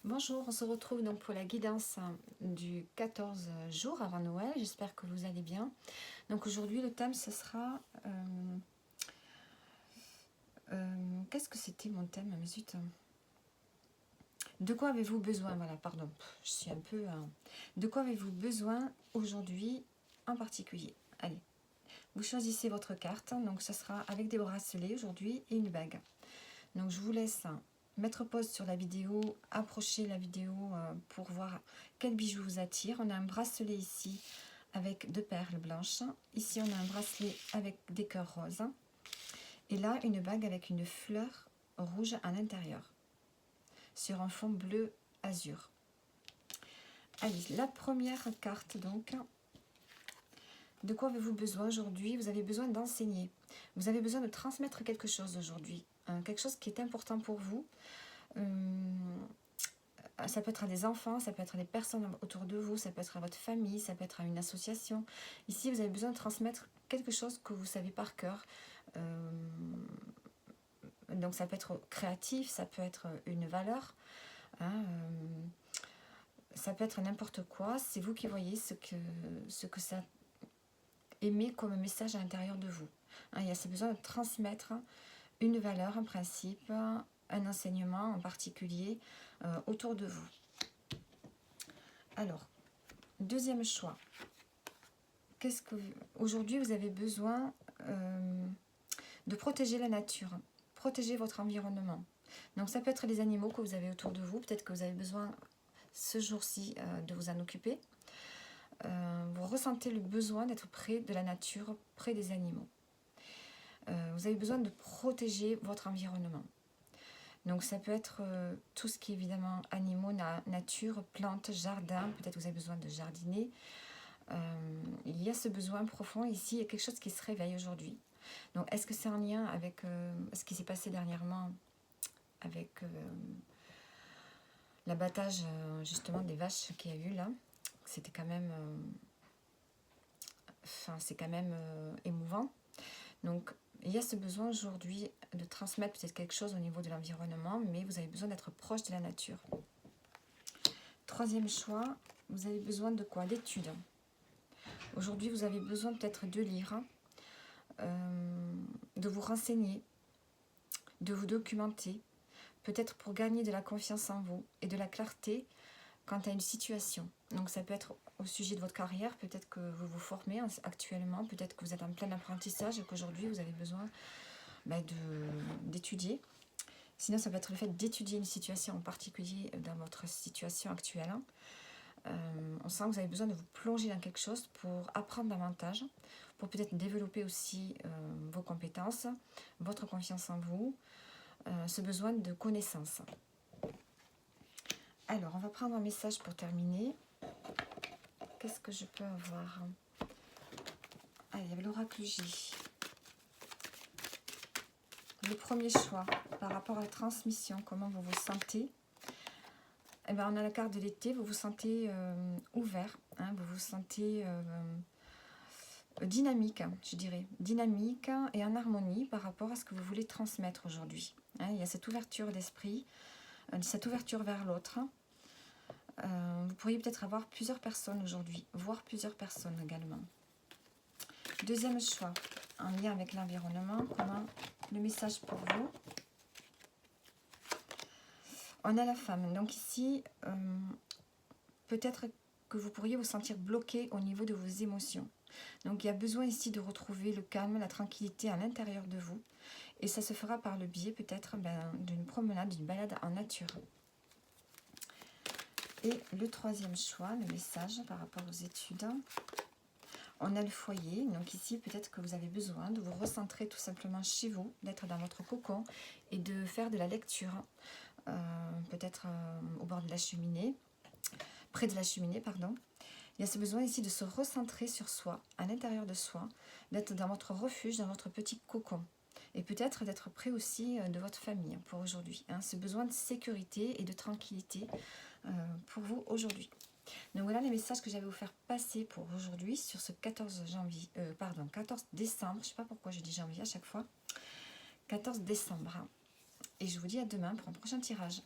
Bonjour, on se retrouve donc pour la guidance du 14 jours avant Noël. J'espère que vous allez bien. Donc aujourd'hui, le thème, ce sera... qu'est-ce que c'était mon thème? Mais zut. De quoi avez-vous besoin? Voilà, pardon, je suis un peu... de quoi avez-vous besoin aujourd'hui en particulier? Allez, vous choisissez votre carte. Donc ce sera avec des bracelets aujourd'hui et une bague. Donc je vous laisse mettre pause sur la vidéo, approcher la vidéo pour voir quel bijou vous attire. On a un bracelet ici avec 2 perles blanches. Ici on a un bracelet avec des cœurs roses. Et là une bague avec une fleur rouge à l'intérieur sur un fond bleu azur. Allez, la première carte donc. De quoi avez-vous besoin aujourd'hui? Vous avez besoin d'enseigner. Vous avez besoin de transmettre quelque chose aujourd'hui. Quelque chose qui est important pour vous. Ça peut être à des enfants, ça peut être à des personnes autour de vous, ça peut être à votre famille, ça peut être à une association. Ici, vous avez besoin de transmettre quelque chose que vous savez par cœur. Donc ça peut être créatif, ça peut être une valeur. Ça peut être n'importe quoi. C'est vous qui voyez ce que ça émet comme message à l'intérieur de vous. Il y a ce besoin de transmettre une valeur, un principe, un enseignement en particulier autour de vous. Alors, deuxième choix. Aujourd'hui vous avez besoin de protéger la nature, protéger votre environnement. Donc ça peut être les animaux que vous avez autour de vous. Peut-être que vous avez besoin ce jour-ci de vous en occuper. Vous ressentez le besoin d'être près de la nature, près des animaux. Vous avez besoin de protéger votre environnement. Donc ça peut être tout ce qui est évidemment animaux, nature, plantes, jardin. Peut-être que vous avez besoin de jardiner. Il y a ce besoin profond ici, il y a quelque chose qui se réveille aujourd'hui. Donc est-ce que c'est en lien avec ce qui s'est passé dernièrement avec l'abattage justement des vaches qu'il y a eu là? C'était quand même c'est quand même émouvant. Donc il y a ce besoin aujourd'hui de transmettre peut-être quelque chose au niveau de l'environnement, mais vous avez besoin d'être proche de la nature. Troisième choix, vous avez besoin de quoi? D'études. Aujourd'hui, vous avez besoin peut-être de lire, de vous renseigner, de vous documenter, peut-être pour gagner de la confiance en vous et de la clarté quant à une situation. Donc ça peut être au sujet de votre carrière, peut-être que vous vous formez actuellement, peut-être que vous êtes en plein apprentissage et qu'aujourd'hui vous avez besoin d'étudier. Sinon ça peut être le fait d'étudier une situation en particulier dans votre situation actuelle. On sent que vous avez besoin de vous plonger dans quelque chose pour apprendre davantage, pour peut-être développer aussi vos compétences, votre confiance en vous, ce besoin de connaissance. Alors, on va prendre un message pour terminer. Qu'est-ce que je peux avoir? Allez, il y avait l'oracle J. Le premier choix, par rapport à la transmission, comment vous vous sentez? Eh bien, on a la carte de l'été, vous vous sentez ouvert, vous vous sentez dynamique, je dirais. Dynamique et en harmonie par rapport à ce que vous voulez transmettre aujourd'hui. Il y a cette ouverture d'esprit, cette ouverture vers l'autre. Vous pourriez peut-être avoir plusieurs personnes aujourd'hui, voire plusieurs personnes également. Deuxième choix, en lien avec l'environnement, comment le message pour vous? On a la femme, donc ici, peut-être que vous pourriez vous sentir bloqué au niveau de vos émotions. Donc il y a besoin ici de retrouver le calme, la tranquillité à l'intérieur de vous. Et ça se fera par le biais peut-être d'une promenade, d'une balade en nature. Et le troisième choix, le message par rapport aux études. On a le foyer, donc ici peut-être que vous avez besoin de vous recentrer tout simplement chez vous, d'être dans votre cocon et de faire de la lecture, peut-être au bord de la cheminée, près de la cheminée, pardon. Il y a ce besoin ici de se recentrer sur soi, à l'intérieur de soi, d'être dans votre refuge, dans votre petit cocon. Et peut-être d'être près aussi de votre famille pour aujourd'hui. Ce besoin de sécurité et de tranquillité pour vous aujourd'hui. Donc voilà les messages que j'avais vous faire passer pour aujourd'hui sur ce 14 décembre. Je ne sais pas pourquoi je dis janvier à chaque fois. 14 décembre. Et je vous dis à demain pour un prochain tirage.